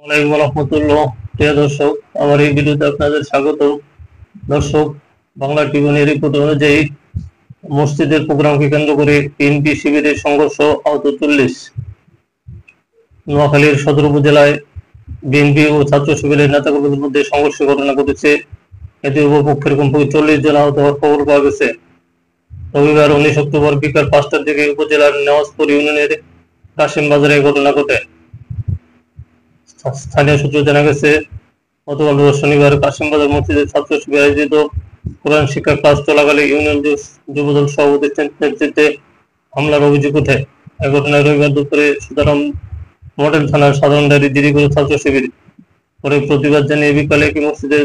ওয়ালাইকুম রহমতুল্লাহ। প্রিয় দর্শক, আমার এই ভিডিওতে আপনাদের স্বাগত। দর্শক, বাংলা ট্রিবিউনের রিপোর্ট অনুযায়ী মসজিদের প্রোগ্রামকে কেন্দ্র করে বিএনপি শিবিরের সংঘর্ষ, আহত 40। নোয়াখালীর সদর উপজেলায় বিএনপি ও ছাত্র শিবিরের নেতাকর্মীদের মধ্যে সংঘর্ষের ঘটনা ঘটেছে। এতে উভয় পক্ষের কমপক্ষে 40 জন আহত হওয়ার খবর পাওয়া গেছে। রবিবার 19 অক্টোবর বিকাল 5টার দিকে উপজেলার নেওয়াজপুর ইউনিয়নের কাশিম বাজারে এই ঘটনা ঘটে। স্থানীয় সূত্রে জানা গেছে, গতকাল শনিবার কাশিমবাজার মসজিদের ছাত্র শিবির আয়োজিত কোরআন শিক্ষা ক্লাস চলাকালে ইউনিয়ন যুবদল সভাপতির নেতৃত্বে হামলার অভিযোগ ওঠে। এ ঘটনায় রবিবার দুপুরে সুতারাম মডেল থানার সাধারণ ডায়েরি জিডি করে ছাত্র শিবির। পরে প্রতিবাদ জানিয়ে বিকালে একই মসজিদে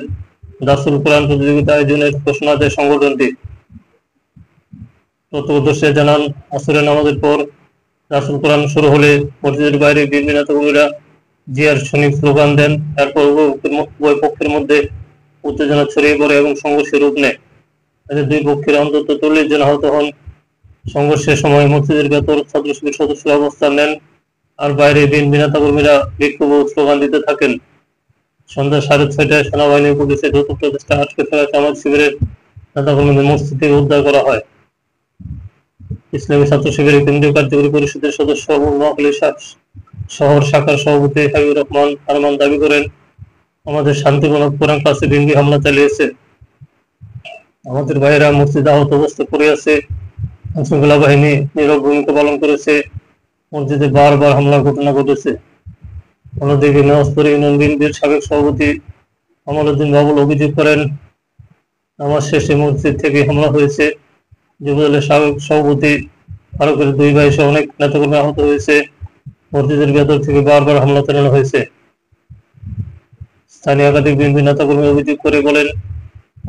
দাসুল কোরআন প্রতিযোগিতা আয়োজনের ঘোষণা দেয় সংগঠনটি। প্রত্যক্ষদর্শীরা জানান, আসরের নামাজের পর দাসুল কোরআন শুরু হলে মসজিদের বাইরে বিএনপি নেতাকর্মীরা জিয়ার সৈনিক স্লোগান দেন। এরপর উভয় পক্ষের মধ্যে উত্তেজনা ছড়িয়ে পড়ে এবং সংঘর্ষের রূপ নেয়। এতে দুই পক্ষের অন্তত 40 জন আহত হন। সংঘর্ষের সময় মসজিদের ভেতর ছাত্র শিবির সদস্যরা অবস্থান নেন, আর বাইরে বিএনপি নেতাকর্মীরা বিক্ষোভ ও স্লোগান দিতে থাকেন। সন্ধ্যা 6:30টায় সেনাবাহিনী ও পুলিশের যৌথ প্রচেষ্টায় আটকে ফেলা জামায়াত শিবিরের নেতাকর্মীদের মসজিদ থেকে উদ্ধার করা হয়। ইসলামী ছাত্র শিবিরের কেন্দ্রীয় কার্যকরী পরিষদের সদস্য এবং নোয়াখালী শহর শাখার সভাপতি হাবিবুর রহমান আরমান দাবি করেন, আমাদের শান্তিপূর্ণ কোরআন ক্লাসে বিএনপি হামলা চালিয়েছে। আমাদের ভাইয়েরা মসজিদে আহত অবস্থায় পড়ে আছে। আইনশৃঙ্খলা বাহিনী নীরব ভূমিকা পালন করেছে। মসজিদে বারবার হামলার ঘটনা ঘটেছে। অন্যদিকে নেওয়াজপুর ইউনিয়ন বিএনপির সাবেক সভাপতি কামাল উদ্দিন বাবুল অভিযোগ করেন, নামাজ শেষে মসজিদ থেকে হামলা হয়েছে। যুবদলের সাবেক সভাপতি ফারুকের দুই ভাই সহ অনেক নেতাকর্মী আহত হয়েছে। মসজিদের ভেতর থেকে বারবার হামলা চালানো হয়েছে। স্থানীয় একাধিক বিএনপি নেতাকর্মী অভিযোগ করে বলেন,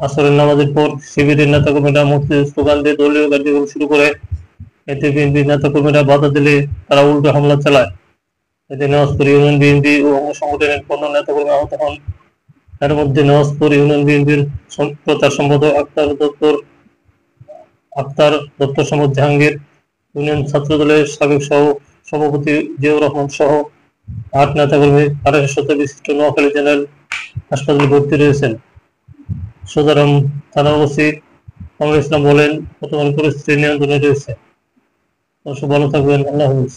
আসরের নামাজের পর শিবিরের নেতাকর্মীরা মসজিদের স্লোগান দিয়ে দলীয় কার্যক্রম শুরু করে। এতে বিএনপি নেতাকর্মীরা বাধা দিলে তারা উল্টো হামলা চালায়। এতে নেওয়াজপুর ইউনিয়ন বিএনপি ও অঙ্গ সংগঠনের 15 নেতাকর্মী আহত হন। এর মধ্যে নেওয়াজপুর ইউনিয়ন বিএনপির প্রচার সম্পাদক আক্তার দপ্তর সম্পাদক জাহাঙ্গীর, ইউনিয়ন ছাত্র দলের সাবেক সভাপতি জিয়াউর রহমান সহ 8 নেতাকর্মী আড়াইশত বিশিষ্ট নোয়াখালী জেনারেল হাসপাতালে ভর্তি রয়েছেন। সুতারাম থানার ওসি কামরুল ইসলাম বলেন, বর্তমান পরিস্থিতি নিয়ন্ত্রণে রয়েছে। ভালো থাকবেন। আল্লাহ হাফেজ।